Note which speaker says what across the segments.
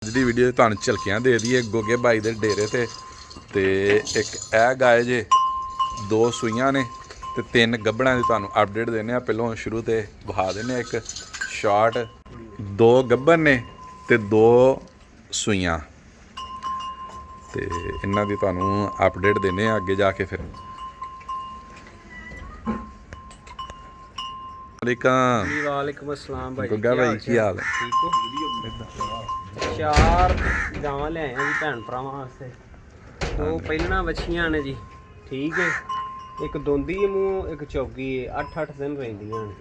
Speaker 1: ਅੱਜ ਦੀ ਵੀਡੀਓ ਤੁਹਾਨੂੰ ਝਲਕੀਆਂ ਦੇ ਦਈਏ ਗੋਗੇ ਬਾਈ ਦੇ ਡੇਰੇ ਤੇ ਇੱਕ ਇਹ ਗਾਏ ਜੇ 2 ਸੂਈਆਂ ਨੇ ਤੇ 3 ਗੱਭਣਾਂ ਦੀ ਤੁਹਾਨੂੰ ਅਪਡੇਟ ਦਿੰਦੇ ਆ। ਪਹਿਲੋਂ ਸ਼ੁਰੂ ਤੇ ਵਿਖਾ ਦਿੰਦੇ ਆ ਇੱਕ ਸ਼ਾਰਟ 2 ਗੱਭਣ ਨੇ ਤੇ 2 ਸੂਈਆਂ ਤੇ ਇਹਨਾਂ ਦੀ ਤੁਹਾਨੂੰ ਅਪਡੇਟ ਦਿੰਦੇ ਆ ਅੱਗੇ ਜਾ ਕੇ। ਫਿਰ
Speaker 2: वालेकुम अस्सलाम भाई
Speaker 1: गुग्गा भाई की हाल है?
Speaker 2: ठीक हो? 4 गावां ले आए हैं जी भैन भरावां वास्ते। 2 ਪਹਿਲਾਂ ਵੱਛੀਆਂ ਨੇ ਜੀ, ਠੀਕ ਹੈ। ਇੱਕ ਦੋਂਦੀ ਹੈ ਮੂੰਹ, ਇੱਕ ਚੌਗੀ ਹੈ। 8-8 ਦਿਨ ਰਹਿੰਦੀਆਂ ਨੇ।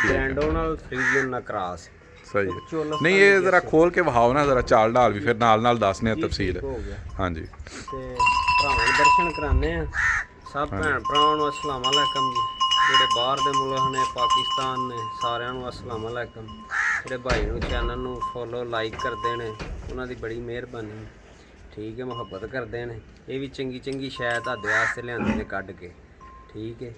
Speaker 2: ਬ੍ਰੈਂਡੋ ਨਾਲ ਫਰੀਜ਼ੀਅਨ ਨਾਲ ਕਰਾਸ।
Speaker 1: सही है। नहीं ये जरा खोल के बहाओ ना जरा चाल डाल भी फिर नाल दसने तफसील। हाँ जी
Speaker 2: ਤੇ ਭਰਾਵਾਂ ਦੇ ਦਰਸ਼ਨ ਕਰਾਣੇ ਆ ਸਭ ਭੈਣ ਭਰਾਵਾਂ ਨੂੰ। अस्सलाम वालेकुम जी। ਜਿਹੜੇ ਬਾਹਰ ਦੇ ਮੁਲਕ ਨੇ, ਪਾਕਿਸਤਾਨ ਨੇ, ਸਾਰਿਆਂ ਨੂੰ अस्सलाम वालेकुम। ਜਿਹੜੇ ਭਾਈ ਨੂੰ ਚੈਨਲ ਨੂੰ ਫੋਲੋ ਲਾਈਕ ਕਰਦੇ ਨੇ ਉਹਨਾਂ ਦੀ ਬੜੀ ਮਿਹਰਬਾਨੀ, ਠੀਕ ਹੈ। ਮੁਹੱਬਤ ਕਰਦੇ ਨੇ। ਇਹ ਵੀ ਚੰਗੀ ਚੰਗੀ ਸ਼ੈ ਤੁਹਾਡੇ ਵਾਸਤੇ ਲਿਆਂਦੇ ਨੇ ਕੱਢ ਕੇ, ਠੀਕ ਹੈ।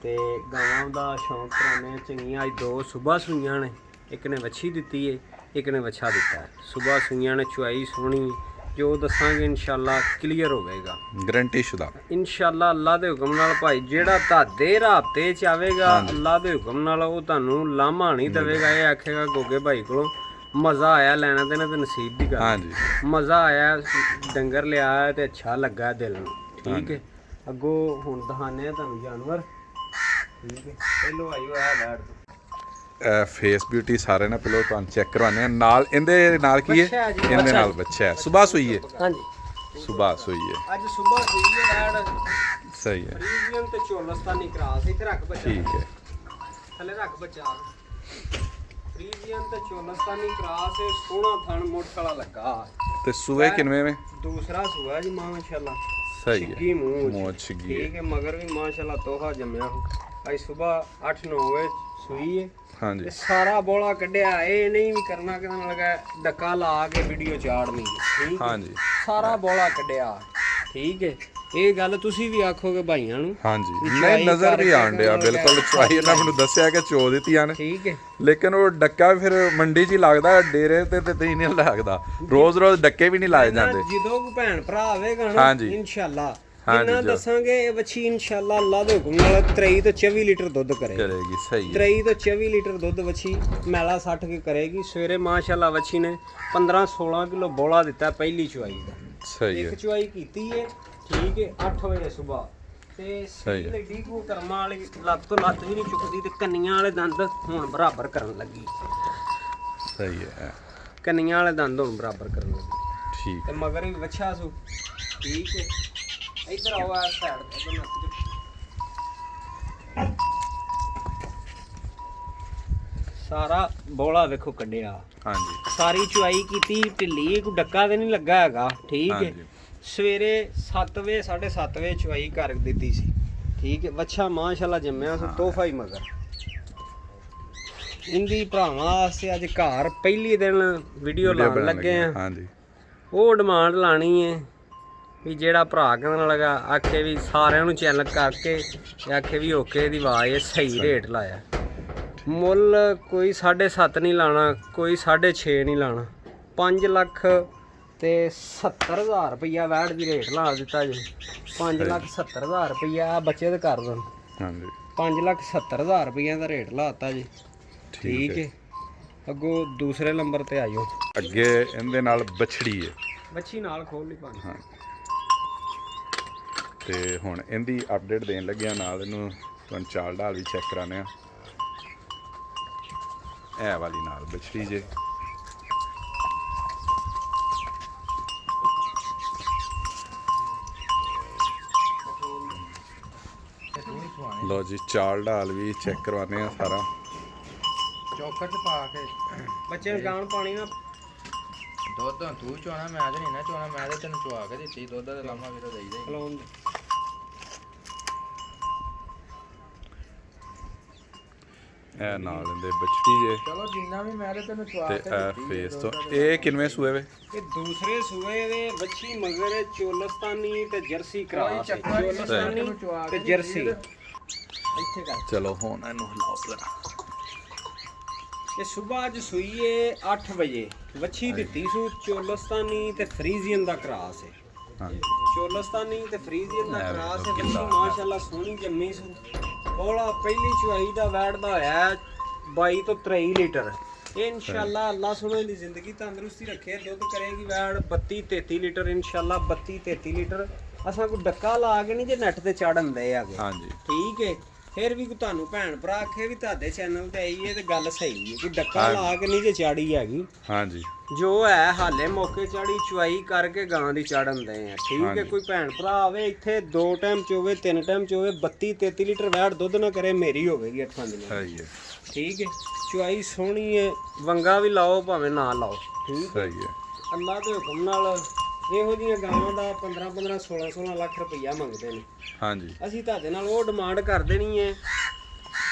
Speaker 2: ਤੇ ਗਾਵਾਂ ਦਾ ਸ਼ੌਂਕ ਕਰਾਉਂਦੇ ਚੰਗੀਆਂ। ਅੱਜ 2 ਸੁਬਾ ਸੂਈਆਂ ਨੇ, ਇੱਕ ਨੇ ਵੱਛੀ ਦਿੱਤੀ ਹੈ, ਇੱਕ ਨੇ ਵੱਛਾ ਦਿੱਤਾ ਹੈ। ਸੁਬਾ ਸੂਈਆਂ ਨੇ, ਚੁਆਈ ਸੋਹਣੀ, ਜੋ ਦੱਸਾਂਗੇ ਇਨਸ਼ਾਅੱਲਾ ਕਲੀਅਰ ਹੋਵੇਗਾ,
Speaker 1: ਗਰੰਟੀ ਸ਼ੁਦਾ
Speaker 2: ਇਨਸ਼ਾਅੱਲਾ। ਅੱਲਾ ਦੇ ਹੁਕਮ ਨਾਲ ਭਾਈ ਜਿਹੜਾ ਤੁਹਾਡੇ ਰਾਬਤੇ ਚ ਆਵੇਗਾ ਅੱਲਾ ਦੇ ਹੁਕਮ ਨਾਲ ਉਹ ਤੁਹਾਨੂੰ ਲਾਮਾ ਨਹੀਂ ਦੇਵੇਗਾ। ਇਹ ਆਖੇਗਾ ਗੋਗੇ ਭਾਈ ਕੋਲੋਂ ਮਜ਼ਾ ਆਇਆ ਲੈਣਾ ਦੇਣਾ ਤੇ ਨਸੀਬ ਦੀ ਗੱਲ।
Speaker 1: ਹਾਂਜੀ
Speaker 2: ਮਜ਼ਾ ਆਇਆ, ਡੰਗਰ ਲਿਆ ਤੇ ਅੱਛਾ ਲੱਗਾ ਦਿਲ ਨੂੰ, ਠੀਕ ਹੈ। ਅੱਗੋਂ ਹੁਣ ਦਿਖਾਣੇ ਆ ਤੁਹਾਨੂੰ ਜਾਨਵਰ, ਠੀਕ ਹੈ। ਪਹਿਲੋਂ ਆਇਓ ਆ ਬੈਠ
Speaker 1: ਫੇਸ ਬਿਊਟੀ ਸਾਰੇ ਨਾ ਪਹਿਲਾਂ ਤੁਹਾਨੂੰ ਚੈੱਕ ਕਰਵਾਉਂਦੇ ਆ। ਨਾਲ ਇਹਦੇ ਨਾਲ ਕੀ ਹੈ? ਇਹਦੇ ਨਾਲ ਬੱਚਾ ਹੈ। ਸੁਬਾਹ ਸੂਈ ਹੈ।
Speaker 2: ਹਾਂਜੀ
Speaker 1: ਸੁਬਾਹ ਸੂਈ ਹੈ।
Speaker 2: ਅੱਜ ਸੁਬਾਹ ਸੂਈ ਹੈ ਬੈਠ।
Speaker 1: ਸਹੀ ਹੈ।
Speaker 2: ਫਰੀਜ਼ੀਅਨ ਤੇ ਚੋਲਸਤਾਨੀ ਕਰਾਸ। ਇੱਥੇ ਰੱਖ ਬੱਚਾ,
Speaker 1: ਠੀਕ ਹੈ।
Speaker 2: ਥੱਲੇ ਰੱਖ ਬੱਚਾ। ਫਰੀਜ਼ੀਅਨ ਤੇ ਚੋਲਸਤਾਨੀ ਕਰਾਸ ਹੈ। ਸੋਹਣਾ ਥਣ ਮੁੱਠ ਵਾਲਾ ਲੱਗਾ
Speaker 1: ਤੇ ਸੂਏ ਕਿਨਵੇਂ में?
Speaker 2: ਦੂਸਰਾ ਸੂਆ ਜੀ ਮਾਸ਼ਾਅੱਲਾ।
Speaker 1: ਸਹੀ ਹੈ।
Speaker 2: ਛਿੱਗੀ ਮੂੰਹ
Speaker 1: ਮੂੰਹ ਛਿੱਗੀ
Speaker 2: ਠੀਕ ਹੈ। ਮਗਰ ਵੀ ਮਾਸ਼ਾਅੱਲਾ ਤੋਹਾ ਜੰਮਿਆ। ਅੱਜ ਸਵੇਰ 8-9 ਵਜੇ ਸੂਈ ਹੈ।
Speaker 1: ਹਾਂਜੀ
Speaker 2: ਤੇ ਸਾਰਾ ਬੋਲਾ ਕੱਢਿਆ। ਇਹ ਨਹੀਂ ਵੀ ਕਰਨਾ ਕਿ ਲਗਾ ਡੱਕਾ ਲਾ ਕੇ ਵੀਡੀਓ ਚਾੜਨੀ, ਠੀਕ ਹੈ।
Speaker 1: ਹਾਂਜੀ
Speaker 2: ਸਾਰਾ ਬੋਲਾ ਕੱਢਿਆ, ਠੀਕ ਹੈ। ਇਹ ਗੱਲ ਤੁਸੀਂ ਵੀ ਆਖੋਗੇ ਭਾਈਆਂ ਨੂੰ,
Speaker 1: ਹਾਂਜੀ ਨਹੀਂ ਨਜ਼ਰ ਵੀ ਆਣ ਡਿਆ ਬਿਲਕੁਲ। ਚੁਆਈ ਇਹਨਾਂ ਮੈਨੂੰ ਦੱਸਿਆ ਕਿ ਚੋ ਦਿੱਤੀਆਂ ਨੇ,
Speaker 2: ਠੀਕ ਹੈ।
Speaker 1: ਲੇਕਿਨ ਉਹ ਡੱਕਾ ਫਿਰ ਮੰਡੀ 'ਚ ਹੀ ਲੱਗਦਾ, ਡੇਰੇ ਤੇ ਨਹੀਂ ਲੱਗਦਾ। ਰੋਜ਼ ਡੱਕੇ ਵੀ ਨਹੀਂ ਲਾਏ ਜਾਂਦੇ।
Speaker 2: ਜਦੋਂ ਕੋਈ ਭੈਣ ਭਰਾ ਆਵੇਗਾ ਨਾ
Speaker 1: ਹਾਂਜੀ
Speaker 2: ਇਨਸ਼ਾਅੱਲਾ ਜਿੰਨਾ ਦੱਸਾਂਗੇ ਇਹ ਵੱਛੀ ਇਨਸ਼ਾਅੱਲਾ ਅੱਲਾ ਦੇ ਹੁਕਮ ਨਾਲ 23 ਤੋਂ 24 ਲੀਟਰ ਦੁੱਧ
Speaker 1: ਕਰੇਗੀ। ਸਹੀ ਹੈ।
Speaker 2: 23 ਤੋਂ 24 ਲੀਟਰ ਦੁੱਧ ਵੱਛੀ ਮੈਲਾ 60 ਕੇ ਕਰੇਗੀ। ਸਵੇਰੇ ਮਾਸ਼ਾਅੱਲਾ ਵੱਛੀ ਨੇ 15-16 ਕਿਲੋ ਬੋਲਾ ਦਿੱਤਾ ਪਹਿਲੀ ਚੁਆਈ ਦਾ।
Speaker 1: ਸਹੀ ਹੈ।
Speaker 2: ਇੱਕ ਚੁਆਈ ਕੀਤੀ ਹੈ, ਠੀਕ ਹੈ। 8 ਵਜੇ ਸਵੇਰ ਤੇ
Speaker 1: ਸਹੀ ਹੈ।
Speaker 2: ਡੀ ਕੋ ਕਰਮਾਂ ਵਾਲੀ ਲੱਤ ਤੋਂ ਲੱਤ ਵੀ ਨਹੀਂ ਚੁੱਕਦੀ ਤੇ ਕੰਨੀਆਂ ਵਾਲੇ ਦੰਦ ਹੁਣ ਬਰਾਬਰ ਕਰਨ ਲੱਗੀ।
Speaker 1: ਸਹੀ ਹੈ।
Speaker 2: ਕੰਨੀਆਂ ਵਾਲੇ ਦੰਦ ਹੁਣ ਬਰਾਬਰ ਕਰਨ ਲੱਗੀ,
Speaker 1: ਠੀਕ
Speaker 2: ਤੇ ਮਗਰ ਵੀ ਵੱਛਾ ਸੂ, ਠੀਕ ਹੈ। ਇੱਧਰ ਆਓ ਆ ਸਾਈਡ ਤੇ ਸਾਰਾ ਬੋਲਾ ਵੇਖੋ ਕੱਢਿਆ।
Speaker 1: ਹਾਂਜੀ
Speaker 2: ਸਾਰੀ ਚੁਆਈ ਕੀਤੀ ਢਿੱਲੀ, ਕੋਈ ਡੱਕਾ ਤੇ ਨਹੀਂ ਲੱਗਾ ਹੈਗਾ, ਠੀਕ ਹੈ।
Speaker 1: ਹਾਂਜੀ
Speaker 2: ਸਵੇਰੇ 7 ਵਜੇ 7:30 ਵਜੇ ਚੁਆਈ ਕਰ ਦਿੱਤੀ ਸੀ, ਠੀਕ ਹੈ। ਵੱਛਾ ਮਾਸ਼ਾਅੱਲਾ ਜੰਮਿਆ ਸੀ, ਤੋਹਫਾ ਹੀ ਮਗਰ। ਇੰਦੀ ਭਰਾਵਾਂ ਵਾਸਤੇ ਅੱਜ ਘਰ ਪਹਿਲੀ ਦਿਨ ਵੀਡੀਓ ਲਾਉਣ ਲੱਗੇ ਆ।
Speaker 1: ਹਾਂਜੀ
Speaker 2: ਉਹ ਡਿਮਾਂਡ ਲਾਣੀ ਹੈ ਵੀ ਜਿਹੜਾ ਭਰਾ ਕਹਿੰਦਾ ਲਗਾ ਆਖੇ ਵੀ ਸਾਰਿਆਂ ਨੂੰ ਚੈਨਲ ਕਰਕੇ ਆਖੇ ਵੀ ਓਕੇ ਦੀ ਆਵਾਜ਼ ਹੈ, ਸਹੀ ਰੇਟ ਲਾਇਆ। ਮੁੱਲ ਕੋਈ 7.5 ਨਹੀਂ ਲਾਣਾ, ਕੋਈ 6.5 ਨਹੀਂ ਲਾਣਾ। 5 ਲੱਖ ਤੇ 70,000 ਰੁਪਈਆ ਵੈਟ ਦੀ ਰੇਟ ਲਾ ਦਿੱਤਾ ਜੀ। 5,70,000 ਰੁਪਈਆ ਬੱਚੇ ਦੇ ਕਰ ਦੇਣ।
Speaker 1: ਹਾਂਜੀ
Speaker 2: 5,70,000 ਰੁਪਈਆ ਦਾ ਰੇਟ ਲਾਤਾ ਜੀ, ਠੀਕ ਹੈ। ਅੱਗੋਂ ਦੂਸਰੇ ਨੰਬਰ ਤੇ ਆਇਓ।
Speaker 1: ਅੱਗੇ ਇਹਦੇ ਨਾਲ ਬਛੜੀ ਹੈ।
Speaker 2: ਬੱਚੀ ਨਾਲ ਖੋਲ ਲਈ ਪਾਣੀ।
Speaker 1: ਹਾਂ ਤੇ ਹੁਣ ਇਹਦੀ ਅਪਡੇਟ ਦੇਣ ਲੱਗਿਆ, ਨਾਲ ਇਹਨੂੰ ਤੁਹਾਨੂੰ ਚਾਲ ਢਾਲ ਵੀ ਚੈੱਕ ਕਰਾਉਂਦੇ ਆ। ਇਹ ਵਾਲੀ ਨਾਲ ਬਛੜੀ ਜੇ। ਲੋ ਜੀ ਚਾਲ ਢਾਲ ਵੀ ਚੈੱਕ ਕਰਵਾਉਂਦੇ ਆ ਸਾਰਾ।
Speaker 3: ਚੌਕਰ ਚ ਪਾ ਕੇ
Speaker 2: ਬੱਚੇ ਨੂੰ ਗਾਣ ਪਾਣੀ ਨਾ
Speaker 3: ਦੁੱਧ ਤੂੰ ਚੋਣਾ, ਮੈਂ ਤੇ ਨਹੀਂ ਨਾ ਚੋਣਾ। ਮੈਂ ਤੇ ਤੈਨੂੰ ਚਵਾ ਕੇ ਦਿੱਤੀ ਦੁੱਧ ਦਾ ਲਾਮਾ ਵੀਰੋ ਦੇਈਦਾ ਹੀ।
Speaker 2: ਖਲੋਣ
Speaker 1: ਇਹ ਨਾਲ ਇਹਦੇ ਬਛੜੀ ਜੇ
Speaker 3: ਚਲੋ ਜਿੰਨਾ ਵੀ ਮੈਂ ਤੇ ਤੈਨੂੰ ਚਵਾ
Speaker 1: ਤੇ
Speaker 3: ਕੇ
Speaker 1: ਇਹ
Speaker 3: ਦਿੱਤੀ।
Speaker 1: ਫੇਸ ਤੋਂ ਇਹ ਕਿਨਵੇਂ ਸੂਏ ਵੇ?
Speaker 2: ਇਹ ਦੂਸਰੇ ਸੂਏ ਦੇ ਬੱਚੀ ਮਗਰ ਚੋਲਸਤਾਨੀ ਤੇ ਜਰਸੀ ਕਰਾਸ।
Speaker 3: ਚੱਕਰ ਹੀ
Speaker 2: ਚੋਲਸਤਾਨੀ
Speaker 3: ਤੈਨੂੰ ਚਵਾ
Speaker 2: ਤੇ
Speaker 3: ਕੇ
Speaker 2: ਜਰਸੀ।
Speaker 3: ਇੱਥੇ ਕਰ।
Speaker 1: ਚਲੋ ਹੁਣ ਇਹਨੂੰ ਹਿਲਾਓ ਜ਼ਰਾ।
Speaker 2: ਇਹ ਸਵੇਰ ਅੱਜ ਸੂਈ ਹੈ 8 ਵਜੇ, ਵੱਛੀ ਦਿੱਤੀ ਸੂ ਚੋਲਸਤਾਨੀ ਤੇ ਫਰੀਜ਼ੀਅਨ ਦਾ ਕਰਾਸ ਹੈ।
Speaker 1: ਹਾਂਜੀ
Speaker 2: ਚੋਲਸਤਾਨੀ ਤੇ ਫਰੀਜ਼ੀਅਨ ਦਾ
Speaker 1: ਲੈ
Speaker 2: ਕਰਾਸ
Speaker 1: ਵੇਖੋ
Speaker 2: ਹੈ।
Speaker 1: ਕਿੰਨਾ
Speaker 2: ਵੱਛੀ ਮਾਸ਼ਾਅੱਲਾ ਸੋਹਣੀ ਜੰਮੀ ਸੂ। ਕੋਲਾ ਪਹਿਲੀ ਚੁਆਈ ਦਾ ਵੈਟ ਦਾ ਹੋਇਆ 22 ਤੋਂ 23 ਲੀਟਰ। ਇਹ ਇਨਸ਼ਾਅੱਲਾ ਅੱਲਾ ਸੋਹਣੇ ਦੀ ਜ਼ਿੰਦਗੀ ਤੰਦਰੁਸਤੀ ਰੱਖੇ, ਦੁੱਧ ਕਰੇਗੀ ਵੈਟ 32 33 ਲੀਟਰ ਇਨਸ਼ਾਅੱਲਾ। 32 33 ਲੀਟਰ ਅਸਾਂ ਕੋਈ ਡੱਕਾ ਲਾ ਕੇ ਨਹੀਂ ਜੇ ਨੈਟ ਤੇ ਚਾੜਨ ਦੇ ਆਗੇ।
Speaker 1: ਹਾਂਜੀ
Speaker 2: ਠੀਕ ਹੈ। ਫਿਰ ਵੀ ਤੁਹਾਨੂੰ ਭੈਣ ਭਰਾ ਆਖੇ ਵੀ ਤੁਹਾਡੇ ਚੈਨਲ ਤੇ ਆਈ ਹੈ ਤੇ ਗੱਲ ਸਹੀ ਹੈ ਕਿ ਡੱਕਾ ਲਾ ਕੇ ਨਹੀਂ ਜੇ ਚਾੜੀ ਹੈਗੀ।
Speaker 1: ਹਾਂਜੀ
Speaker 2: ਜੋ ਹੈ ਹਾਲੇ ਮੌਕੇ ਚਾੜੀ ਚੁਆਈ ਕਰਕੇ ਗਾਂ ਦੀ ਚਾੜਨ ਦੇ ਆ। ਠੀਕ ਹੈ। ਕੋਈ ਭੈਣ ਭਰਾ ਆਵੇ ਇੱਥੇ 2 ਟਾਈਮ ਚੋਵੇ 3 ਟਾਈਮ ਚੋਵੇ 32 33 ਲੀਟਰ ਵੈਟ ਦੁੱਧ ਨਾ ਕਰੇ, ਮੇਰੀ ਹੋਵੇਗੀ 8 ਦਿਨਾਂ।
Speaker 1: ਸਹੀ ਹੈ
Speaker 2: ਠੀਕ ਹੈ। ਚੁਆਈ ਸੋਹਣੀ ਹੈ, ਵੰਗਾ ਵੀ ਲਾਓ ਭਾਵੇਂ ਨਾ ਲਾਓ। ਠੀਕ ਹੈ।
Speaker 1: ਸਹੀ ਹੈ
Speaker 2: ਅੱਲਾ ਦੇ ਹੁਕਮ ਨਾਲ ਇਹੋ ਜਿਹੀਆਂ ਗਾਵਾਂ ਦਾ 15 15 16 16 ਲੱਖ ਰੁਪਈਆ ਮੰਗਦੇ ਨੇ।
Speaker 1: ਹਾਂਜੀ
Speaker 2: ਅਸੀਂ ਤੁਹਾਡੇ ਨਾਲ ਉਹ ਡਿਮਾਂਡ ਕਰਦੇ ਨਹੀਂ ਹੈ,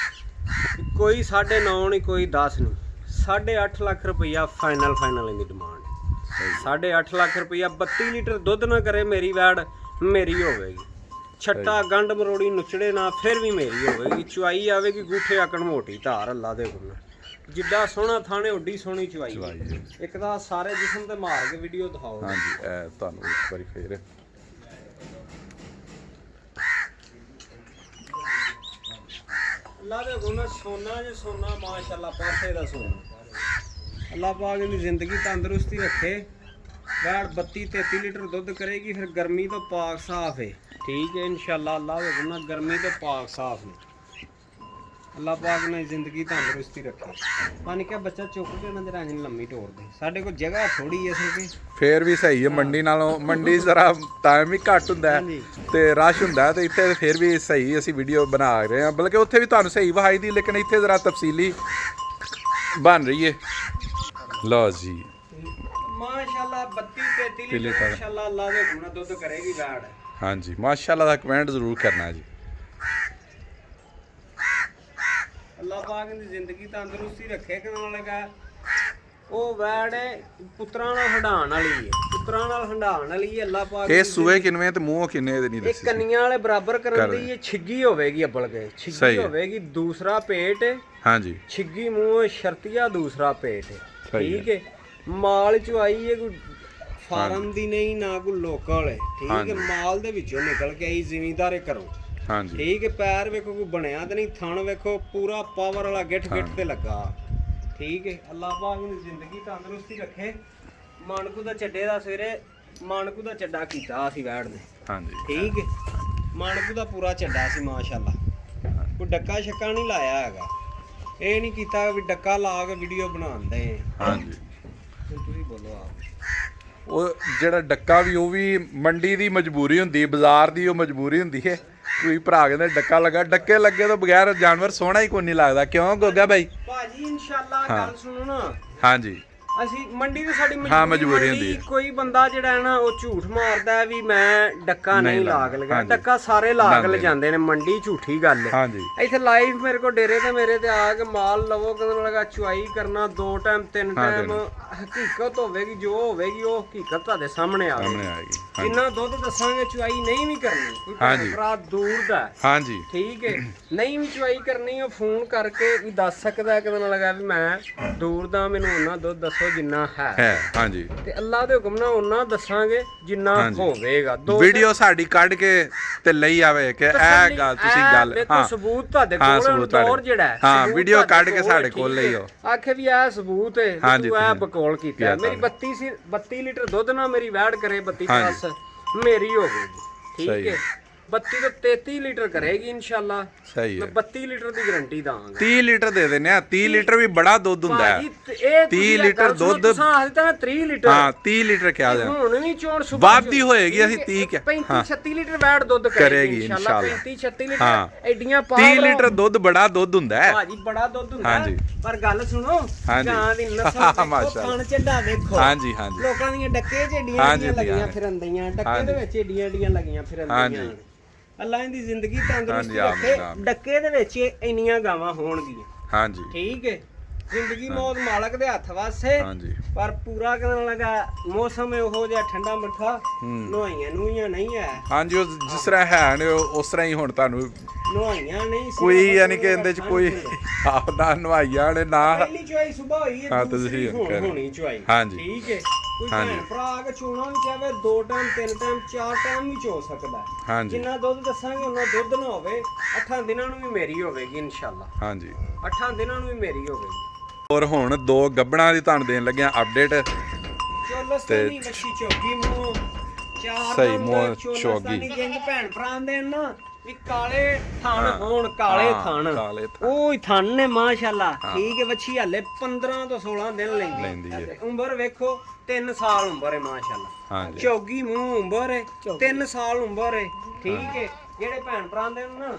Speaker 2: ਕੋਈ 9.5 ਨਹੀਂ ਕੋਈ 10 ਨਹੀਂ, 8.5 ਲੱਖ ਰੁਪਈਆ ਫਾਈਨਲ ਇਹਦੀ ਡਿਮਾਂਡ ਹੈ। 8.5 ਲੱਖ ਰੁਪਈਆ 32 ਲੀਟਰ ਦੁੱਧ ਨਾ ਕਰੇ ਮੇਰੀ ਵੈੜ, ਮੇਰੀ ਹੋਵੇਗੀ। ਛੱਟਾ ਗੰਢ ਮਰੋੜੀ ਨੁਚੜੇ ਨਾ ਫਿਰ ਵੀ ਮੇਰੀ ਹੋਵੇਗੀ। ਚੁਆਈ ਆਵੇਗੀ ਗੂਠੇ ਆਕਣ ਮੋਟੀ ਧਾਰ ਅੱਲਾ ਦੇ ਹੁਕਮ ਨਾਲ। ਜਿੱਡਾ ਸੋਹਣਾ ਥਾਣੇ ਓਡੀ ਸੋਹਣੀ ਚੁਆਈ
Speaker 1: ਚੁਆਈ ਹੈ।
Speaker 2: ਇੱਕ ਤਾਂ ਸਾਰੇ ਜਿਸਮ ਤੇ ਮਾਰ ਕੇ ਵੀਡੀਓ ਦਿਖਾਓ।
Speaker 1: ਹਾਂਜੀ ਇਹ ਤੁਹਾਨੂੰ ਇੱਕ ਵਾਰੀ ਫੇਰ
Speaker 2: ਅੱਲਾ ਦੇ ਹੁਕਮ ਨਾਲ ਸੋਨਾ ਜੇ ਸੋਨਾ ਮਾਸ਼ਾਅੱਲਾ ਪਾਸੇ ਦਾ ਸੋਨਾ। ਅੱਲਾ ਪਾਕ ਦੀ ਜ਼ਿੰਦਗੀ ਤੰਦਰੁਸਤੀ ਰੱਖੇ। ਵੈੜ 32 33 ਲੀਟਰ ਦੁੱਧ ਕਰੇਗੀ। ਫਿਰ ਗਰਮੀ ਤੋਂ ਪਾਕ ਸਾਫ ਹੈ। ਠੀਕ ਹੈ ਇਨਸ਼ਾਅੱਲਾ। ਅੱਲਾ ਦੇ ਹੁਕਮ ਨਾਲ ਗਰਮੀ ਤੋਂ ਪਾਕ ਸਾਫ ਹੈ। ਅੱਲਾ ਪਾਕ ਨੇ ਜ਼ਿੰਦਗੀ ਤੰਦਰੁਸਤੀ ਰੱਖੇ। ਪਾਣੀ ਕਿਹਾ ਬੱਚਾ ਚੁੱਕ ਕੇ ਉਹਨਾਂ ਦੇ ਰਾਂਝ ਲੰਮੀ ਟੋਰ ਦੇ। ਸਾਡੇ ਕੋਲ ਜਗ੍ਹਾ ਥੋੜੀ ਹੈ ਅਸਲ ਤੇ।
Speaker 1: ਫੇਰ ਵੀ ਸਹੀ ਹੈ ਮੰਡੀ ਨਾਲੋਂ। ਮੰਡੀ ਜ਼ਰਾ ਟਾਈਮ ਵੀ ਘੱਟ ਹੁੰਦਾ ਹੈ
Speaker 2: ਹਾਂਜੀ।
Speaker 1: ਤੇ ਰਸ਼ ਹੁੰਦਾ ਹੈ ਤੇ ਇੱਥੇ ਫੇਰ ਵੀ ਸਹੀ ਅਸੀਂ ਵੀਡੀਓ ਬਣਾ ਰਹੇ ਹਾਂ, ਬਲਕਿ ਉੱਥੇ ਵੀ ਤੁਹਾਨੂੰ ਸਹੀ ਵਹਾਈ ਦੀ, ਲੇਕਿਨ ਇੱਥੇ ਜ਼ਰਾ ਤਫਸੀਲੀ ਬਣ ਰਹੀ ਹੈ। ਲਓ ਜੀ
Speaker 2: ਮਾਸ਼ਾਅੱਲਾ 32 33 ਲੀਟਰ ਇਨਸ਼ਾਅੱਲਾ ਅੱਲਾ ਦੇ ਹੁਕਮ ਨਾਲ ਦੁੱਧ ਕਰੇਗੀ ਵੈੜ।
Speaker 1: ਹਾਂਜੀ ਮਾਸ਼ਾਅੱਲਾ ਦਾ ਕਮੈਂਟ ਜ਼ਰੂਰ ਕਰਨਾ ਜੀ।
Speaker 2: ਅੱਲਾ ਪਾਕ ਦੀ ਜ਼ਿੰਦਗੀ ਤੰਦਰੁਸਤੀ ਰੱਖੇ। ਕਿਨਾਂ ਲਗਾ ਉਹ ਵੈੜ ਪੁੱਤਰਾਂ ਨਾਲ ਹੰਡਾਣ ਵਾਲੀ ਹੈ। ਪੁੱਤਰਾਂ ਨਾਲ ਹੰਡਾਣ ਵਾਲੀ ਹੈ। ਅੱਲਾ ਪਾਕ
Speaker 1: ਇਹ ਸੂਏ ਕਿੰਨੇ ਤੇ ਮੂੰਹ ਕਿੰਨੇ ਦੇ ਨਹੀਂ
Speaker 2: ਇਹ
Speaker 1: ਦੱਸੀ।
Speaker 2: ਕੰਨੀਆਂ ਵਾਲੇ ਬਰਾਬਰ ਕਰਨ ਦੀ ਇਹ ਛਿੱਗੀ ਹੋਵੇਗੀ। ਅੱਬਲ ਕੇ
Speaker 1: ਸਹੀ
Speaker 2: ਛਿੱਗੀ
Speaker 1: ਹੈ।
Speaker 2: ਹੋਵੇਗੀ। ਦੂਸਰਾ ਪੇਟ
Speaker 1: ਹਾਂਜੀ
Speaker 2: ਛਿੱਗੀ ਮੂੰਹ ਸ਼ਰਤੀਆ ਦੂਸਰਾ ਪੇਟ ਹੈ।
Speaker 1: ਸਹੀ
Speaker 2: ਠੀਕ ਹੈ। ਮਾਲ ਚੁਆਈ ਹੈ ਕੋਈ ਫਾਰਮ ਦੀ ਨਹੀਂ ਨਾ ਕੋਈ ਲੋਕਲ ਹੈ। ਠੀਕ ਹੈ। ਮਾਲ ਦੇ ਵਿੱਚੋਂ ਨਿਕਲ ਕੇ ਆਈ ਜ਼ਿਮੀਂਦਾਰੇ ਘਰੋਂ।
Speaker 1: ਹਾਂਜੀ
Speaker 2: ਠੀਕ ਹੈ। ਪੈਰ ਵੇਖੋ ਕੋਈ ਬਣਿਆ ਤੇ ਨਹੀਂ, ਥਣ ਵੇਖੋ ਪੂਰਾ ਪਾਵਰ ਵਾਲਾ ਗਿੱਠ ਤੇ ਲੱਗਾ। ਠੀਕ ਹੈ। ਅੱਲਾ ਪਾਕ ਦੀ ਜ਼ਿੰਦਗੀ ਤੰਦਰੁਸਤੀ ਰੱਖੇ। ਮਾਨਕੂ ਦਾ ਚੱਡੇ ਦਾ ਸਵੇਰੇ ਮਾਨਕੂ ਦਾ ਚੱਡਾ ਕੀਤਾ ਸੀ ਵੈੜ ਨੇ।
Speaker 1: ਹਾਂਜੀ
Speaker 2: ਠੀਕ ਹੈ। ਮਾਨਕੂ ਦਾ ਪੂਰਾ ਚੱਡਾ ਸੀ ਮਾਸ਼ਾਅੱਲਾ। ਕੋਈ ਡੱਕਾ ਛੱਕਾ ਨਹੀਂ ਲਾਇਆ ਹੈਗਾ। ਇਹ ਨਹੀਂ ਕੀਤਾ ਵੀ ਡੱਕਾ ਲਾ ਕੇ ਵੀਡੀਓ ਬਣਾਉਂਦੇ।
Speaker 1: ਹਾਂਜੀ
Speaker 2: ਹੁਣ ਤੁਸੀਂ ਬੋਲੋ ਆਪ।
Speaker 1: ਉਹ ਜਿਹੜਾ ਡੱਕਾ ਵੀ ਉਹ ਵੀ ਮੰਡੀ ਦੀ ਮਜਬੂਰੀ ਹੁੰਦੀ ਹੈ, ਬਾਜ਼ਾਰ ਦੀ ਉਹ ਮਜਬੂਰੀ ਹੁੰਦੀ ਹੈ। ਕੋਈ ਭਰਾ ਕਹਿੰਦੇ ਡੱਕਾ ਲੱਗਾ, ਡੱਕੇ ਲੱਗੇ ਤੋਂ ਬਗੈਰ ਜਾਨਵਰ ਸੋਹਣਾ ਹੀ ਕੋਈ ਨਹੀਂ ਲੱਗਦਾ। ਕਿਉਂ ਗੋਗਾ ਭਾਈ?
Speaker 2: ਭਾਜੀ ਇਨਸ਼ਾਅੱਲਾ ਗੱਲ ਸੁਣੋ ਨਾ।
Speaker 1: ਹਾਂਜੀ
Speaker 2: ਅਸੀਂ ਮੰਡੀ ਤੇ ਸਾਡੀ
Speaker 1: ਮਜਬੂਰੀ ਹੁੰਦੀ ਹੈ।
Speaker 2: ਕੋਈ ਬੰਦਾ ਜਿਹੜਾ ਹੈ ਨਾ ਉਹ ਝੂਠ ਮਾਰਦਾ ਹੈ ਵੀ ਮੈਂ ਡੱਕਾ ਨਹੀਂ ਲਾਗ ਲਗਾ।
Speaker 1: ਹਾਂਜੀ।
Speaker 2: ਡੱਕਾ ਸਾਰੇ ਲਾਗ ਲ ਜਾਂਦੇ ਨੇ ਮੰਡੀ, ਝੂਠੀ ਗੱਲ ਹੈ।
Speaker 1: ਹਾਂਜੀ
Speaker 2: ਇੱਥੇ ਲਾਈਵ ਮੇਰੇ ਕੋਲ ਡੇਰੇ ਤੇ ਮੇਰੇ ਤੇ ਆ ਕੇ ਮਾਲ ਲਵੋ ਕਹਿੰਦਾ ਲਗਾ ਚੁਆਈ ਕਰਨਾ 2 ਟਾਈਮ 3 ਟਾਈਮ ਹਕੀਕਤ ਹੋਵੇਗੀ। ਜੋ ਹੋਵੇਗੀ ਉਹ ਹਕੀਕਤ ਤੁਹਾਡੇ ਸਾਹਮਣੇ
Speaker 1: ਸਾਹਮਣੇ
Speaker 2: ਆਵੇਗੀ।
Speaker 1: ਆਏਗੀ।
Speaker 2: ਜਿੰਨਾ ਦੁੱਧ ਦੱਸਾਂਗੇ ਚੁਆਈ ਨਹੀਂ ਵੀ ਕਰਨੀ। ਕੋਈ ਭਰਾ ਦੂਰ ਦਾ ਹੈ।
Speaker 1: ਹਾਂਜੀ
Speaker 2: ਠੀਕ ਹੈ। ਨਹੀਂ ਵੀ ਚੁਆਈ ਕਰਨੀ ਉਹ ਫੋਨ ਕਰਕੇ ਵੀ ਦੱਸ ਸਕਦਾ ਕਿ ਮੈਨੂੰ ਲੱਗਾ ਵੀ ਮੈਂ ਦੂਰ ਦਾ, ਮੈਨੂੰ ਉਹਨਾਂ ਦੁੱਧ ਦੱਸੋ ਜਿੰਨਾ ਹੈ।
Speaker 1: ਹਾਂਜੀ
Speaker 2: ਤੇ ਅੱਲਾ ਦੇ ਹੁਕਮ ਨਾਲ ਉਹਨਾਂ ਦੱਸਾਂਗੇ ਜਿੰਨਾ ਹੋਵੇਗਾ।
Speaker 1: ਵੀਡੀਓ ਸਾਡੀ ਕੱਢ ਕੇ ਤੇ ਲਈ ਆਵੇ ਕਿ ਇਹ ਗੱਲ ਤੁਸੀਂ ਗੱਲ
Speaker 2: ਦੇਖੋ ਸਬੂਤ ਤੁਹਾਡੇ ਕੋਲ ਦੌਰ ਜਿਹੜਾ
Speaker 1: ਹਾਂ ਵੀਡੀਓ ਕੱਢ ਕੇ ਸਾਡੇ ਕੋਲ ਲਈ ਹੋ
Speaker 2: ਆਖੇ ਵੀ ਇਹ ਸਬੂਤ ਹੈ ਤੂੰ ਇਹ ਬਕੌਲ ਕੀਤਾ। ਮੇਰੀ 32 ਲੀਟਰ ਦੁੱਧ ਨਾ ਮੇਰੀ ਵੈੜ ਕਰੇ 32 ਪਲੱਸ ਮੇਰੀ ਹੋਵੇਗੀ। ਠੀਕ ਹੈ। 32 ਤੋਂ 33 ਲੀਟਰ ਕਰੇਗੀ ਇਨਸ਼ਾਅੱਲਾ।
Speaker 1: ਸਹੀ ਹੈ।
Speaker 2: ਮੈਂ 32 ਲੀਟਰ ਦੀ ਗਾਰੰਟੀ ਦਾਂਗਾ।
Speaker 1: 30 ਲੀਟਰ ਦੇ ਦਿੰਨੇ ਆ। 30 ਲੀਟਰ ਵੀ ਬੜਾ ਦੁੱਧ ਹੁੰਦਾ ਹੈ। 30 ਲੀਟਰ ਦੁੱਧ
Speaker 2: ਹਾਂ 30 ਲੀਟਰ।
Speaker 1: ਹਾਂ 30 ਲੀਟਰ ਕਿਹਾ ਜਾ
Speaker 2: ਹੁਣ ਵੀ ਚੋਣ
Speaker 1: ਵਾਧੀ ਹੋਏਗੀ। ਅਸੀਂ 30
Speaker 2: 35 36 ਲੀਟਰ ਵੈਟ ਦੁੱਧ ਕਰੇਗੀ ਇਨਸ਼ਾਅੱਲਾ। 35 36 ਲੀਟਰ ਐਡੀਆਂ ਪਾ
Speaker 1: 30 ਲੀਟਰ ਦੁੱਧ ਬੜਾ ਦੁੱਧ ਹੁੰਦਾ ਹੈ
Speaker 2: ਭਾਜੀ, ਬੜਾ ਦੁੱਧ ਹੁੰਦਾ ਹੈ। ਪਰ ਗੱਲ ਸੁਣੋ ਗਾਂ ਦੀ ਨਸਲ ਦੇਖੋ, ਖਾਣ ਚੱਡਾ ਵੇਖੋ।
Speaker 1: ਹਾਂਜੀ ਹਾਂਜੀ
Speaker 2: ਲੋਕਾਂ ਦੀਆਂ ਡੱਕੇ ਚ ਏਡੀਆਂ ਲੱਗੀਆਂ ਫਿਰੰਦੀਆਂ, ਡੱਕੇ ਦੇ ਵਿੱਚ ਏਡੀਆਂ ਲੱਗੀਆਂ ਫਿਰੰਦੀਆਂ। ਅੱਲਾ ਇਹਦੀ ਜ਼ਿੰਦਗੀ ਤੰਦਰੁਸਤੀ ਰੱਖੇ। ਡੱਕੇ ਦੇ ਵਿੱਚ ਇੰਨੀਆਂ ਗਾਵਾਂ ਹੋਣਗੀਆਂ।
Speaker 1: ਹਾਂਜੀ
Speaker 2: ਠੀਕ ਹੈ। ਜ਼ਿੰਦਗੀ ਮੌਤ ਮਾਲਕ ਦੇ ਹੱਥ ਵਾਸੇ।
Speaker 1: ਹਾਂਜੀ
Speaker 2: ਪਰ ਪੂਰਾ ਕਰਨ ਲੱਗਾ ਮੌਸਮ ਉਹੋ ਜਿਹਾ ਠੰਡਾ ਮਿੱਠਾ, ਨੁਹਾਈਆਂ ਨੂਈਆਂ ਨਹੀਂ ਹੈ।
Speaker 1: ਹਾਂਜੀ ਉਹ ਜਿਸ ਤਰ੍ਹਾਂ ਹੈ ਨੇ ਉਸ ਤਰ੍ਹਾਂ ਹੀ ਹੁਣ ਤੁਹਾਨੂੰ
Speaker 2: ਨਵਾਈਆਂ ਨਹੀਂ ਸੀ
Speaker 1: ਕੋਈ ਯਾਨੀ ਕਿ ਇਹਦੇ ਚ ਕੋਈ ਆਹ ਨਾ ਨਵਾਈਆਂ ਨੇ ਨਾ
Speaker 2: ਪਹਿਲੀ ਚੁਆਈ ਸੁਬਾ ਹੋਈ ਹੈ
Speaker 1: ਹਾਂ,
Speaker 2: ਦੂਸਰੀ
Speaker 1: ਤੁਸੀਂ
Speaker 2: ਹੁਣ
Speaker 1: ਕਹਿ ਰਹੇ।
Speaker 2: ਹੋਣੀ ਚੁਆਈ
Speaker 1: ਹਾਂਜੀ।
Speaker 2: ਠੀਕ ਹੈ ਕੋਈ
Speaker 1: ਹਾਂਜੀ।
Speaker 2: ਭੈਣ ਭਰਾ ਆ ਕੇ ਚੋਣਾ ਵੀ ਚਾਹੇ 2 ਟਾਈਮ 3 ਟਾਈਮ 4 ਟਾਈਮ ਵੀ ਚੋ ਸਕਦਾ ਹੈ।
Speaker 1: ਹਾਂਜੀ
Speaker 2: ਜਿੰਨਾ ਦੁੱਧ ਦੱਸਾਂਗੇ ਉਹਨਾਂ ਦੁੱਧ ਨਾ ਹੋਵੇ 8 ਦਿਨਾਂ ਨੂੰ ਵੀ ਮੇਰੀ ਹੋਵੇਗੀ ਇਨਸ਼ਾਅੱਲਾ।
Speaker 1: ਹਾਂਜੀ
Speaker 2: 8 ਦਿਨਾਂ ਨੂੰ ਵੀ ਮੇਰੀ ਹੋਵੇਗੀ।
Speaker 1: ਔਰ ਹੁਣ 2 ਗੱਬੜਾਂ ਦੀ ਤੁਹਾਨੂੰ ਦੇਣ ਲੱਗਿਆ ਅਪਡੇਟ
Speaker 2: ਚੋਲਸਤਾਨੀ ਵੱਛੀ ਚੋਗੀ ਮੂੰਹ ਚਾਰ
Speaker 1: ਸਹੀ
Speaker 2: ਦੰਦ
Speaker 1: ਮੂੰਹ
Speaker 2: ਚੋਲਸਤਾਨੀ
Speaker 1: ਚੋਗੀ।
Speaker 2: ਜਿੰਗ ਭੈਣ ਭਰਾ ਦੇ ਨਾ ਵੀ ਕਾਲੇ ਥਣ ਹੋਣ ਕਾਲੇ
Speaker 1: ਹਾਂ,
Speaker 2: ਥਣ
Speaker 1: ਕਾਲੇ ਥਣ।
Speaker 2: ਉਹ ਹੀ ਥਣ ਨੇ ਮਾਸ਼ਾਅੱਲਾ ਠੀਕ ਹੈ ਵੱਛੀ ਹਾਲੇ 15 ਤੋਂ 16 ਦਿਨ
Speaker 1: ਲੈਂਦੀ
Speaker 2: ਲੈਂਦੀ
Speaker 1: ਹੈ।
Speaker 2: ਤੇ ਉਮਰ ਵੇਖੋ 3 ਸਾਲ ਉਮਰ ਹੈ ਮਾਸ਼ਾਅੱਲਾ।
Speaker 1: ਹਾਂਜੀ
Speaker 2: ਚੌਗੀ ਮੂੰਹ ਉਮਰ ਹੈ 3 ਸਾਲ ਉਮਰ ਹੈ ਠੀਕ ਹੈ। ਜਿਹੜੇ ਭੈਣ ਭਰਾ ਦੇ ਨਾ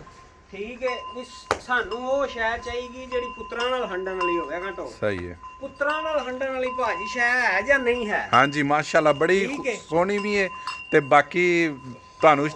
Speaker 2: ਠੀਕ ਹੈ ਵੀ ਸਾਨੂੰ ਉਹ ਸ਼ੈ ਚਾਹੀਦੀ ਜਿਹੜੀ ਪੁੱਤਰਾਂ ਨਾਲ ਹੰਡਣ ਵਾਲੀ ਹੋਵੇ ਘਟੋ
Speaker 1: ਸਹੀ ਹੈ।
Speaker 2: ਪੁੱਤਰਾਂ ਨਾਲ ਹੰਡਣ ਵਾਲੀ ਭਾਜੀ ਸ਼ੈ ਹੈ ਜਾਂ ਨਹੀਂ ਹੈ।
Speaker 1: ਹਾਂਜੀ ਮਾਸ਼ਾਅੱਲਾ ਬੜੀ
Speaker 2: ਠੀਕ ਹੈ।
Speaker 1: ਸੋਹਣੀ ਵੀ ਹੈ ਤੇ ਬਾਕੀ ਤੁਹਾਨੂੰ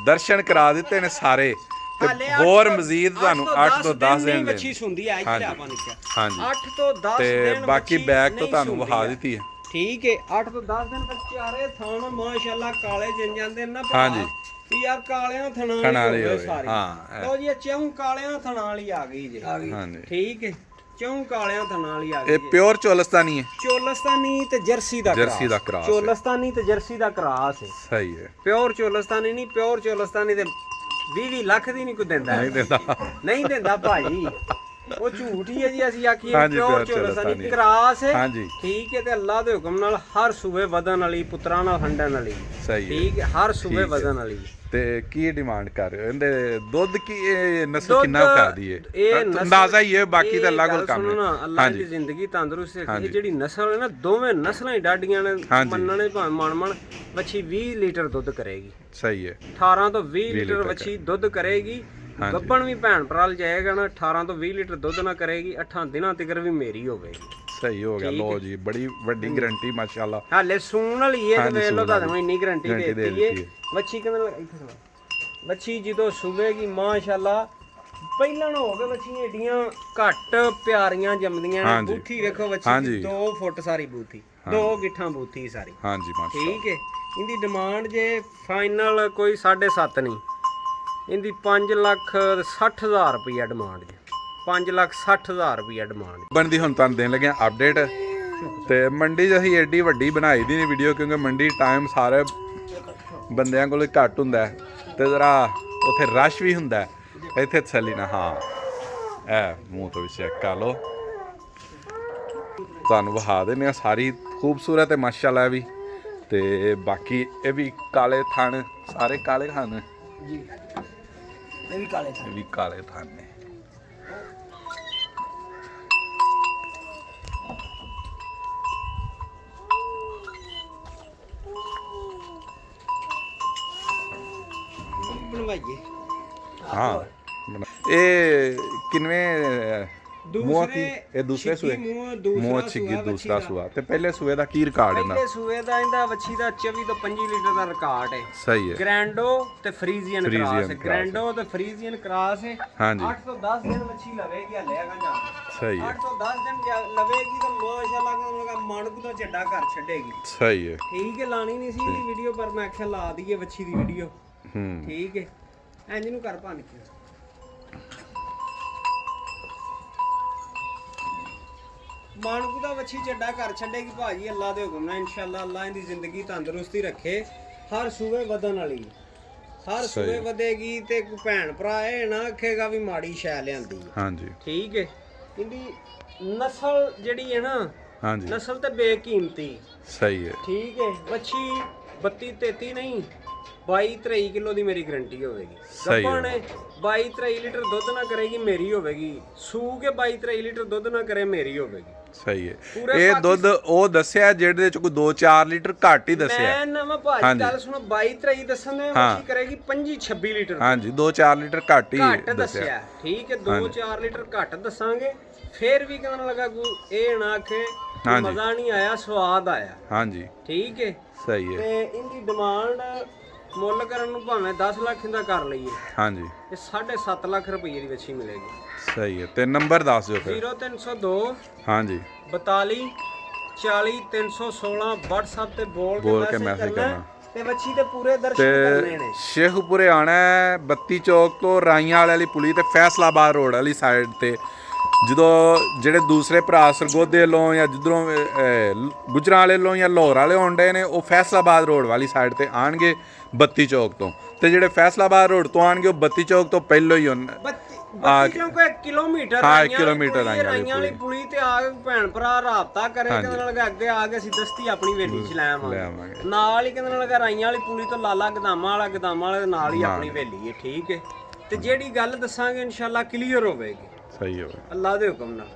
Speaker 1: ਦਰਸ਼ਨ ਕਰਾ ਦਿੱਤੇ ਨੇ ਸਾਰੇ ਤੇ
Speaker 2: ਹਾਲੇ ਅੱਠ
Speaker 1: ਹੋਰ
Speaker 2: ਤੋਂ-
Speaker 1: ਮਜ਼ੀਦ ਤੁਹਾਨੂੰ 8 ਤੋਂ 10 ਦਿਨ
Speaker 2: ਵੱਛੀ
Speaker 1: ਲੈਣੇ।
Speaker 2: ਸੁੰਦੀ ਆ ਇੱਥੇ
Speaker 1: ਹਾਂਜੀ।
Speaker 2: ਆਪਾਂ ਨਿੱਕਾ
Speaker 1: ਹਾਂਜੀ
Speaker 2: 8 ਤੋਂ 10
Speaker 1: ਤੇ
Speaker 2: ਦਿਨ
Speaker 1: ਬਾਕੀ
Speaker 2: ਵੱਛੀ
Speaker 1: ਬੈਗ ਤੋਂ
Speaker 2: ਨਹੀਂ
Speaker 1: ਤੁਹਾਨੂੰ
Speaker 2: ਸੁੰਦੀ
Speaker 1: ਵਿਖਾ
Speaker 2: ਆ।
Speaker 1: ਦਿੱਤੀ ਹੈ।
Speaker 2: ਠੀਕ ਹੈ 8 ਤੋਂ 10 ਦਿਨ ਵਿਚਾਰੇ ਥਣ ਮਾਸ਼ਾਅੱਲਾ ਕਾਲੇ ਜਿੰ ਜਾਂਦੇ ਨੇ ਨਾ ਭਰਾ।
Speaker 1: ਹਾਂਜੀ।
Speaker 2: ਵੀ ਯਾਰ ਕਾਲਿਆਂ ਥਣਾਂ
Speaker 1: ਥਣਾਂ
Speaker 2: ਵਾਲੀ
Speaker 1: ਵਾਲੀ
Speaker 2: ਹੋਵੇ
Speaker 1: ਹੋਵੇ,
Speaker 2: ਸਾਰੀ
Speaker 1: ਹਾਂ,
Speaker 2: ਲਓ ਜੀ ਇਹ ਚੌਂ ਕਾਲਿਆਂ ਥਣਾਂ ਵਾਲੀ ਆ ਗਈ ਜੀ
Speaker 1: ਹਾਂਜੀ
Speaker 2: ਠੀਕ ਹੈ ਚੌਂ ਕਾਲਿਆਂ ਥਣਾਂ ਵਾਲੀ ਆ ਗਈ
Speaker 1: ਇਹ ਪਿਓਰ ਚੋਲਸਤਾਨੀ ਹੈ।
Speaker 2: ਚੋਲਸਤਾਨੀ ਤੇ ਜਰਸੀ ਦਾ
Speaker 1: ਜਰਸੀ ਦਾ ਕਰਾਸ ਹੈ।
Speaker 2: ਚੋਲਸਤਾਨੀ ਤੇ ਜਰਸੀ ਦਾ ਕਰਾਸ ਹੈ
Speaker 1: ਸਹੀ ਹੈ।
Speaker 2: ਪਿਓਰ ਚੋਲਸਤਾਨੀ ਨਹੀਂ ਪਿਓਰ ਚੋਲਸਤਾਨੀ ਤੇ 20 ਲੱਖ ਦੀ ਨਹੀਂ ਕੋਈ ਦਿੰਦਾ
Speaker 1: ਨਹੀਂ ਦਿੰਦਾ
Speaker 2: ਨਹੀਂ ਦਿੰਦਾ ਭਾਜੀ ਉਹ ਝੂਠ ਹੀ ਹੈ ਜੀ ਅਸੀਂ ਆਖੀਏ
Speaker 1: ਹਾਂਜੀ,
Speaker 2: pure
Speaker 1: pure
Speaker 2: Cholistani
Speaker 1: Cholistani.
Speaker 2: Cross ਹੈ
Speaker 1: ਹਾਂਜੀ
Speaker 2: ਠੀਕ ਹੈ ਤੇ ਅੱਲਾ ਦੇ ਹੁਕਮ ਨਾਲ ਹਰ ਸੂਬੇ ਵਧਣ ਵਾਲੀ ਪੁੱਤਰਾਂ ਨਾਲ ਹੰਡਣ ਵਾਲੀ
Speaker 1: ਸਹੀ ਹੈ।
Speaker 2: ਠੀਕ ਹੈ ਹਰ ਸੂਬੇ
Speaker 1: ਠੀਕ ਹੈ।
Speaker 2: ਵਧਣ ਵਾਲੀ
Speaker 1: ਤੇ ਕੀ ਡਿਮਾਂਡ ਕਰ ਰਹੇ ਹੋ ਇਹਦੇ ਦੁੱਧ ਕੀ ਇਹ ਨਸਲ
Speaker 2: ਦੁੱਧ
Speaker 1: ਕਿੰਨਾ ਕਰ ਦਈਏ
Speaker 2: ਇਹ ਨਸਲ-
Speaker 1: ਅੰਦਾਜ਼ਾ ਹੀ ਹੈ ਬਾਕੀ
Speaker 2: ਇਹ
Speaker 1: ਤਾਂ ਅੱਲਾ ਕੋਲ
Speaker 2: ਗੱਲ
Speaker 1: ਕੰਮ
Speaker 2: ਸੁਣੋ ਨਾ,
Speaker 1: ਹੈ।
Speaker 2: ਅੱਲਾ ਦੀ
Speaker 1: ਹਾਂਜੀ
Speaker 2: ਜ਼ਿੰਦਗੀ ਤੰਦਰੁਸਤ ਰੱਖੇ
Speaker 1: ਹਾਂਜੀ।
Speaker 2: ਇਹ ਜਿਹੜੀ ਨਸਲ ਹੈ ਨਾ ਦੋਵੇਂ ਨਸਲਾਂ ਹੀ ਡਾਡੀਆਂ ਨੇ
Speaker 1: ਹਾਂਜੀ।
Speaker 2: ਮੰਨਣੇ ਭਾਵੇਂ ਮਨ ਵੱਛੀ 20 ਲੀਟਰ ਦੁੱਧ ਕਰੇਗੀ
Speaker 1: ਸਹੀ ਹੈ।
Speaker 2: 18 ਤੋਂ 20 ਲੀਟਰ
Speaker 1: ਲੀਟਰ
Speaker 2: ਵੱਛੀ ਦੁੱਧ ਕਰੇਗੀ
Speaker 1: ਹਾਂਜੀ।
Speaker 2: ਗੱਬਣ ਵੀ ਭੈਣ ਭਰਾ ਜਾਏਗਾ ਨਾ 18 ਤੋਂ 20 ਲੀਟਰ ਦੁੱਧ ਨਾ ਕਰੇਗੀ 8 ਦਿਨਾਂ ਤੱਕ ਵੀ ਮੇਰੀ ਹੋਵੇਗੀ
Speaker 1: ਸਹੀ ਹੋ ਗਿਆ ਲੋ ਜੀ ਬੜੀ ਵੱਡੀ ਗਰੰਟੀ ਮਾਸ਼ਾਅੱਲਾ।
Speaker 2: ਹਾਲੇ ਸੂਣ ਵਾਲੀ ਇਹ ਤੇ
Speaker 1: ਹਾਂਜੀ,
Speaker 2: ਵੇਖ ਲਓ
Speaker 1: ਸੂਣ
Speaker 2: ਤੁਹਾਨੂੰ ਇੰਨੀ ਗਰੰਟੀ
Speaker 1: guarantee ਦੇ
Speaker 2: ਦੇਤੀ ਏ
Speaker 1: ਦਿੱਤੀ
Speaker 2: ਵੱਛੀ ਕਹਿੰਦੇ ਇੱਥੇ ਖੜਾ ਵੱਛੀ ਜਦੋਂ ਸੂਵੇਗੀ ਮਾਸ਼ਾਅੱਲਾ ਪਹਿਲਾਂ ਹੋ ਗਏ ਵੱਛੀਆਂ ਏਡੀਆਂ ਘੱਟ ਪਿਆਰੀਆਂ ਜੰਮਦੀਆਂ ਨੇ
Speaker 1: ਹਾਂਜੀ।
Speaker 2: ਬੂਥੀ ਵੇਖੋ ਵੱਛੀ
Speaker 1: ਹਾਂਜੀ।
Speaker 2: ਦੀ 2 ਫੁੱਟ ਸਾਰੀ ਬੂਥੀ 2 ਗਿੱਠਾਂ ਬੂਥੀ ਸਾਰੀ
Speaker 1: ਹਾਂਜੀ ਮਾਸ਼ਾਅੱਲਾ।
Speaker 2: ਠੀਕ ਹੈ ਇਹਦੀ ਡਿਮਾਂਡ ਜੇ ਫਾਈਨਲ ਕੋਈ 7.5 ਨਹੀਂ ਇਹਦੀ 5,60,000 ਰੁਪਇਆ ਡਿਮਾਂਡ ਜੇ 5,60,000 ਰੁਪਇਆ ਡਿਮਾਂਡ
Speaker 1: ਬਣਦੀ ਹੁਣ ਤੁਹਾਨੂੰ ਦੇਣ ਲੱਗਿਆ ਅਪਡੇਟ ਤੇ ਮੰਡੀ 'ਚ ਅਸੀਂ ਐਡੀ ਵੱਡੀ ਬਣਾਈ ਦੀ ਨਹੀਂ ਵੀਡੀਓ ਕਿਉਂਕਿ ਮੰਡੀ ਟਾਈਮ ਸਾਰੇ ਬੰਦਿਆਂ ਕੋਲ ਘੱਟ ਹੁੰਦਾ ਹੈ ਤੇ ਜ਼ਰਾ ਉੱਥੇ ਰਸ਼ ਵੀ ਹੁੰਦਾ ਹੈ। ਇੱਥੇ ਤਸੱਲੀ ਨਾ ਹਾਂ ਇਹ ਮੂੰਹ ਤੋਂ ਵੀ ਚੈੱਕ ਕਰ ਲਓ ਤੁਹਾਨੂੰ ਵਿਖਾ ਦਿੰਦੇ ਹਾਂ ਸਾਰੀ ਖੂਬਸੂਰਤ ਹੈ ਮਾਸ਼ਾਅੱਲਾ ਵੀ ਤੇ ਬਾਕੀ ਇਹ ਵੀ ਕਾਲੇ ਥਣ ਸਾਰੇ ਕਾਲੇ ਥਣ
Speaker 2: ਜੀ ਇਹ ਵੀ ਕਾਲੇ
Speaker 1: ਇਹ ਵੀ ਕਾਲੇ ਥਣ ਨੇ।
Speaker 2: ਬਣਵਾਈਏ
Speaker 1: ਹਾਂ ਇਹ ਕਿਨਵੇਂ ਮੂੰਹ ਕੀ ਇਹ ਦੂਸਰੇ ਸੂਏ ਮੂੰਹ ਛਿੱਗੀ ਦੂਸਰਾ ਸੂਆ ਤੇ ਪਹਿਲੇ ਸੂਏ ਦਾ ਕੀ ਰਿਕਾਰਡ ਇਹਦਾ?
Speaker 2: ਪਹਿਲੇ ਸੂਏ ਦਾ ਇਹਦਾ ਵੱਛੀ ਦਾ 24 ਤੋਂ 25 ਲੀਟਰ ਦਾ ਰਿਕਾਰਡ ਹੈ
Speaker 1: ਸਹੀ ਹੈ।
Speaker 2: ਗ੍ਰੈਂਡੋ ਤੇ ਫਰੀਜ਼ੀਅਨ ਕਰਾਸ ਹੈ
Speaker 1: ਫਰੀਜ਼ੀਅਨ
Speaker 2: ਗ੍ਰੈਂਡੋ ਤੇ ਫਰੀਜ਼ੀਅਨ ਕਰਾਸ ਹੈ
Speaker 1: ਹਾਂਜੀ
Speaker 2: 8 ਤੋਂ 10 ਦਿਨ ਵੱਛੀ ਲਵੇਗੀ ਹਲੇ ਹੈਗਾ ਜਾਂ
Speaker 1: ਸਹੀ ਹੈ
Speaker 2: 8 ਤੋਂ 10 ਦਿਨ ਲਵੇਗੀ ਤਾਂ ਮਾਸ਼ਾਅੱਲਾ ਕਹਿੰਦਾ ਮਣਕ ਦਾ ਝੱਡਾ ਘਰ ਛੱਡੇਗੀ
Speaker 1: ਸਹੀ ਹੈ।
Speaker 2: ਠੀਕ ਹੈ ਲਾਣੀ ਨਹੀਂ ਸੀ ਇਹਦੀ ਵੀਡੀਓ ਪਰ ਮੈਂ ਆਖਿਆ ਲਾ ਦਈਏ ਵੱਛੀ ਦੀ ਵੀਡੀਓ
Speaker 1: ਹੂੰ
Speaker 2: ਠੀਕ ਹੈ ਇੰਜ ਨੂੰ ਕਰ ਭੰਨ ਕੇ ਮਾਨਕੂ ਦਾ ਵੱਛੀ ਚੱਡਾ ਘਰ ਛੱਡੇਗੀ ਭਾਜੀ ਅੱਲਾ ਦੇ ਹੁਕਮ ਨਾਲ ਇਨਸ਼ਾਅੱਲਾ ਅੱਲਾ ਇਹਦੀ ਜ਼ਿੰਦਗੀ ਤੰਦਰੁਸਤੀ ਰੱਖੇ ਹਰ ਸੂਬੇ ਵਧਣ ਵਾਲੀ ਹਰ ਸੂਬੇ ਵਧੇਗੀ ਤੇ ਕੋਈ ਭੈਣ ਭਰਾ ਇਹ ਨਾ ਆਖੇਗਾ ਵੀ ਮਾੜੀ ਸ਼ੈ ਲਿਆਂਦੀ ਹੈ।
Speaker 1: ਹਾਂਜੀ
Speaker 2: ਠੀਕ ਹੈ ਇਹਦੀ ਨਸਲ ਜਿਹੜੀ ਹੈ ਨਾ
Speaker 1: ਹਾਂਜੀ
Speaker 2: ਨਸਲ ਤੇ ਬੇਕੀਮਤੀ
Speaker 1: ਸਹੀ ਹੈ।
Speaker 2: ਠੀਕ ਹੈ ਵੱਛੀ 32 33 ਨਹੀਂ 22 23 ਕਿਲੋ ਦੀ ਮੇਰੀ ਗਰੰਟੀ ਹੋਵੇਗੀ
Speaker 1: ਸਹੀ ਹੈ।
Speaker 2: ਗੱਪਣ 22 23 ਲੀਟਰ ਦੁੱਧ ਨਾ ਕਰੇਗੀ ਮੇਰੀ ਹੋਵੇਗੀ ਸੂ ਕੇ 22 23 ਲੀਟਰ ਦੁੱਧ ਨਾ ਕਰੇ ਮੇਰੀ ਹੋਵੇਗੀ
Speaker 1: ਸਹੀ ਹੈ।
Speaker 2: ਪੂਰੇ
Speaker 1: ਇਹ ਦੁੱਧ ਉਹ ਦੱਸਿਆ ਜਿਹਦੇ ਚ ਕੋਈ 2-4 ਲੀਟਰ ਘੱਟ ਹੀ ਦੱਸਿਆ।
Speaker 2: ਮੈਂ ਨਵਾਂ ਭਾਜੀ ਗੱਲ ਸੁਣੋ 22 23 ਦੱਸਣ ਦੇ ਵੱਛੀ ਕਰੇਗੀ 25 26 ਲੀਟਰ
Speaker 1: ਹਾਂਜੀ 2-4 ਲੀਟਰ ਘੱਟ ਹੀ
Speaker 2: ਘੱਟ ਦੱਸਿਆ ਠੀਕ ਹੈ 2-4 ਲੀਟਰ ਘੱਟ ਦੱਸਾਂਗੇ ਫੇਰ ਵੀ ਕਹਿਣ ਲੱਗਾ ਇਹ ਨਾ ਆਖੇ ਮਜ਼ਾ ਨਹੀਂ ਆਇਆ ਸਵਾਦ ਆਇਆ
Speaker 1: ਹਾਂਜੀ
Speaker 2: ਠੀਕ ਹੈ
Speaker 1: ਸਹੀ ਹੈ।
Speaker 2: ਤੇ ਇਹਦੀ ਡਿਮਾਂਡ ਮੁੱਲ ਕਰਨ ਨੂੰ ਭਾਵੇਂ 10 ਲੱਖ ਦਾ ਕਰ ਲਈਏ
Speaker 1: ਹਾਂਜੀ
Speaker 2: ਇਹ 7.5 ਲੱਖ ਰੁਪਏ ਦੀ ਵੱਛੀ ਮਿਲੇਗੀ
Speaker 1: ਸਹੀ ਹੈ। ਤੇ ਨੰਬਰ ਦੱਸ ਦਿਓ ਫਿਰ।
Speaker 2: 0302
Speaker 1: ਹਾਂਜੀ
Speaker 2: 42 40 316 WhatsApp ਤੇ ਬੋਲ
Speaker 1: ਕੇ
Speaker 2: ਕੇ
Speaker 1: ਮੈਸੇਜ
Speaker 2: ਕਰਨਾ
Speaker 1: ਕਰਨਾ।
Speaker 2: ਤੇ ਵੱਛੀ ਦੇ ਪੂਰੇ ਦਰਸ਼ਨ ਕਰਨੇ ਨੇ।
Speaker 1: ਸ਼ੇਖੂਪੁਰੇ ਆਣਾ ਹੈ 32 ਚੌਕ ਤੋਂ ਰਾਈਆਂ ਵਾਲੀ ਪੁਲੀ ਤੇ ਫੈਸਲਾਬਾਦ ਰੋਡ ਵਾਲੀ ਸਾਈਡ ਤੇ। ਜਦੋਂ ਜਿਹੜੇ ਦੂਸਰੇ ਭਰਾ ਸਰਗੋਦੇ ਵੱਲੋਂ ਜਾਂ ਜਿੱਧਰੋਂ ਗੁਜਰਾਂ ਵਾਲੇ ਵੱਲੋਂ ਜਾਂ ਲਾਹੌਰ ਵਾਲੇ ਆਉਂਦੇ ਨੇ ਉਹ ਫੈਸਲਾਬਾਦ ਰੋਡ ਵਾਲੀ ਸਾਈਡ ਤੇ ਆਣਗੇ 32 ਚੌਕ ਤੋਂ, ਤੇ ਜਿਹੜੇ ਫੈਸਲਾਬਾਦ ਰੋਡ ਤੋਂ ਆਣਗੇ ਉਹ 32 ਚੌਕ ਤੋਂ ਪਹਿਲਾਂ ਹੀ
Speaker 2: 32 ਚੌਕ 1 ਕਿਲੋਮੀਟਰ
Speaker 1: ਹਾਂ 1 ਕਿਲੋਮੀਟਰ
Speaker 2: ਰਾਈਆਂ ਵਾਲੀ ਪੁਲੀ ਤੇ ਆ ਕੇ ਭੈਣ ਭਰਾ ਰਾਬਤਾ ਕਰੇ ਕਹਿੰਦੇ ਨਾਲ ਅੱਗੇ ਆ ਕੇ ਅਸੀਂ ਦਸਤੀ ਆਪਣੀ ਵੇਲੀ ਚ ਲੈ ਆਵਾਂਗੇ। ਨਾਲ ਹੀ ਕਹਿੰਦੇ ਨਾਲ ਰਾਈਆਂ ਵਾਲੀ ਪੁਲੀ ਤੋਂ ਲਾਲਾ ਗਦਾਮਾਂ ਵਾਲੇ ਦੇ ਨਾਲ ਹੀ ਆਪਣੀ ਵੇਲੀ ਹੈ। ਠੀਕ ਹੈ, ਤੇ ਜਿਹੜੀ ਗੱਲ ਦੱਸਾਂਗੇ ਇਨਸ਼ਾਅੱਲਾ ਕਲੀਅਰ ਹੋਵੇਗੀ।
Speaker 1: ਸਹੀ ਹੋਵੇ
Speaker 2: ਅੱਲਾ ਦੇ ਹੁਕਮ ਨਾਲ।